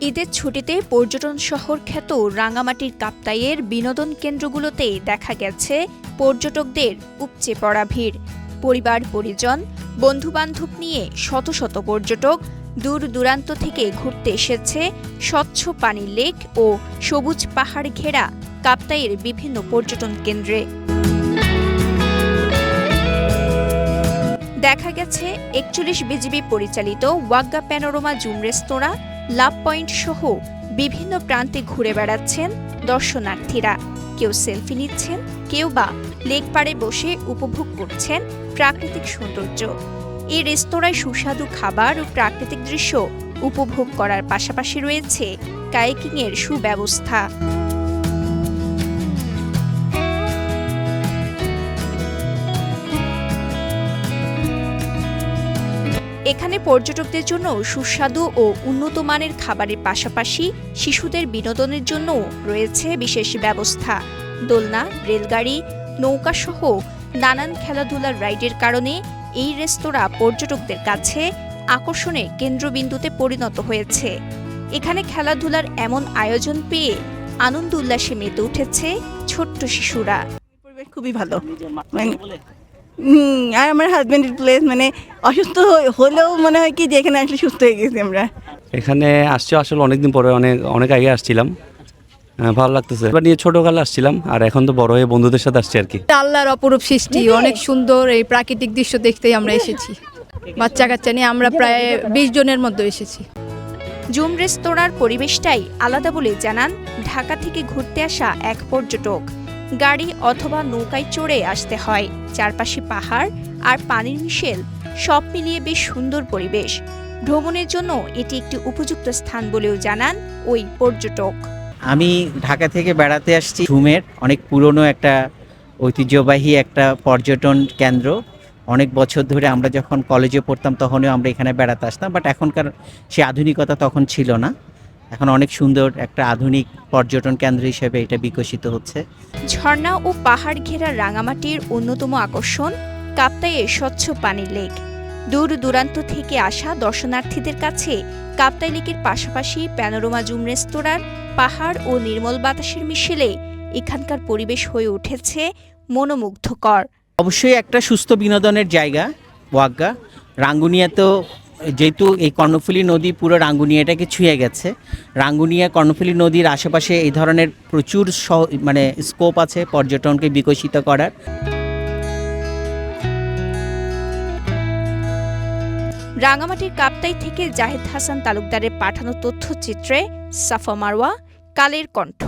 ঈদের ছুটিতে পর্যটন শহর খ্যাত রাঙামাটির কাপ্তাইয়ের বিনোদন কেন্দ্রগুলোতে দেখা গেছে পর্যটকদের উপচে পড়া ভিড়। পরিবার পরিজন বন্ধুবান্ধব নিয়ে শত শত পর্যটক দূর দূরান্ত থেকে ঘুরতে এসেছে স্বচ্ছ পানির লেক ও সবুজ পাহাড় ঘেরা কাপ্তাইয়ের বিভিন্ন পর্যটন কেন্দ্রে। দেখা গেছে ৪১ বিজিবি পরিচালিত ওয়াগ্গা প্যানোরামা জুম রেস্তোরাঁ, লাভ পয়েন্ট সহ বিভিন্ন প্রান্তে ঘুরে বেড়াচ্ছেন দর্শনার্থীরা। কেউ সেলফি নিচ্ছেন, কেউ বা লেক পাড়ে বসে উপভোগ করছেন প্রাকৃতিক সৌন্দর্য। এই রেস্তোরাঁয় সুস্বাদু খাবার ও প্রাকৃতিক দৃশ্য উপভোগ করার পাশাপাশি রয়েছে কায়াকিংয়ের সুব্যবস্থা। এখানে পর্যটকদের জন্য সুস্বাদু ও উন্নত মানের খাবারের পাশাপাশি শিশুদের বিনোদনের জন্য রয়েছে বিশেষ ব্যবস্থা। দোলনা, রেলগাড়ি, নৌকা সহ নানান খেলাধুলার রাইডের কারণে এই রেস্তোরাঁ পর্যটকদের কাছে আকর্ষণের কেন্দ্রবিন্দুতে পরিণত হয়েছে। এখানে খেলাধুলার এমন আয়োজন পেয়ে আনন্দ উল্লাসে মেতে উঠেছে ছোট্ট শিশুরা। খুবই ভালো, আর আমার হাজবেন্ডের প্লেস, অসুস্থ হলেও মনে হয় কি যে এখানে আসলে সুস্থ হয়ে গেছি আমরা। এখানে আসছি আসলে অনেকদিন পরে, অনেক আগে আসছিলাম, ভালো লাগতেছে। এবার নিয়ে ছোটকালে আসছিলাম, আর এখন তো বড় হয়ে বন্ধুদের সাথে আসছি আর কি। আল্লাহর অপরূপ সৃষ্টি, অনেক সুন্দর এই প্রাকৃতিক দৃশ্য দেখতেই আমরা এসেছি। বাচ্চা কাচ্চা নিয়ে আমরা প্রায় 20 জনের মধ্যে এসেছি। জুম রেস্তোরাঁর পরিবেশটাই আলাদা বলে জানান ঢাকা থেকে ঘুরতে আসা এক পর্যটক। গাড়ি অথবা নৌকায় চড়ে আসতে হয়। চারপাশে পাহাড় আর পানির মিশেল, সব মিলিয়ে বেশ সুন্দর পরিবেশ। ভ্রমণের জন্য এটি একটি উপযুক্ত স্থান বলেও জানান ওই পর্যটক। আমি ঢাকা থেকে বেড়াতে আসছি। ঝুমের অনেক পুরনো একটা ঐতিহ্যবাহী একটা পর্যটন কেন্দ্র। অনেক বছর ধরে আমরা যখন কলেজে পড়তাম তখনও আমরা এখানে বেড়াতে আসতাম, বাট এখনকার সে আধুনিকতা তখন ছিল না। এখন অনেক সুন্দর একটা আধুনিক পর্যটন কেন্দ্র হিসেবে এটা বিকশিত হচ্ছে। ঝর্ণা ও পাহাড় ঘেরা রাঙামাটির অন্যতম আকর্ষণ কাপ্তাইয়ের স্বচ্ছ পানির লেক। দূর দূরান্ত থেকে আসা দর্শনার্থীদের কাছে কাপ্তাই লেকের পাশাপাশি প্যানোরামা জুম রেস্তোরাঁর পাহাড় ও নির্মল বাতাসের মিশেলে এখানকার পরিবেশ হয়ে উঠেছে মনোমুগ্ধকর। অবশ্যই একটা সুস্থ বিনোদনের জায়গা ওয়াগ্গা। রাঙ্গুনিয়া তো যেহেতু এই কর্ণফুলী নদী পুরো রাঙ্গুনিয়াটাকে ছুঁয়ে গেছে, রাঙ্গুনিয়া কর্ণফুলী নদীর আশেপাশে এই ধরনের প্রচুর স্কোপ আছে পর্যটনকে বিকশিত করার। রাঙামাটির কাপ্তাই থেকে জাহেদ হাসান তালুকদারের পাঠানো তথ্যচিত্রে সাফা মারওয়া, কালের কণ্ঠ।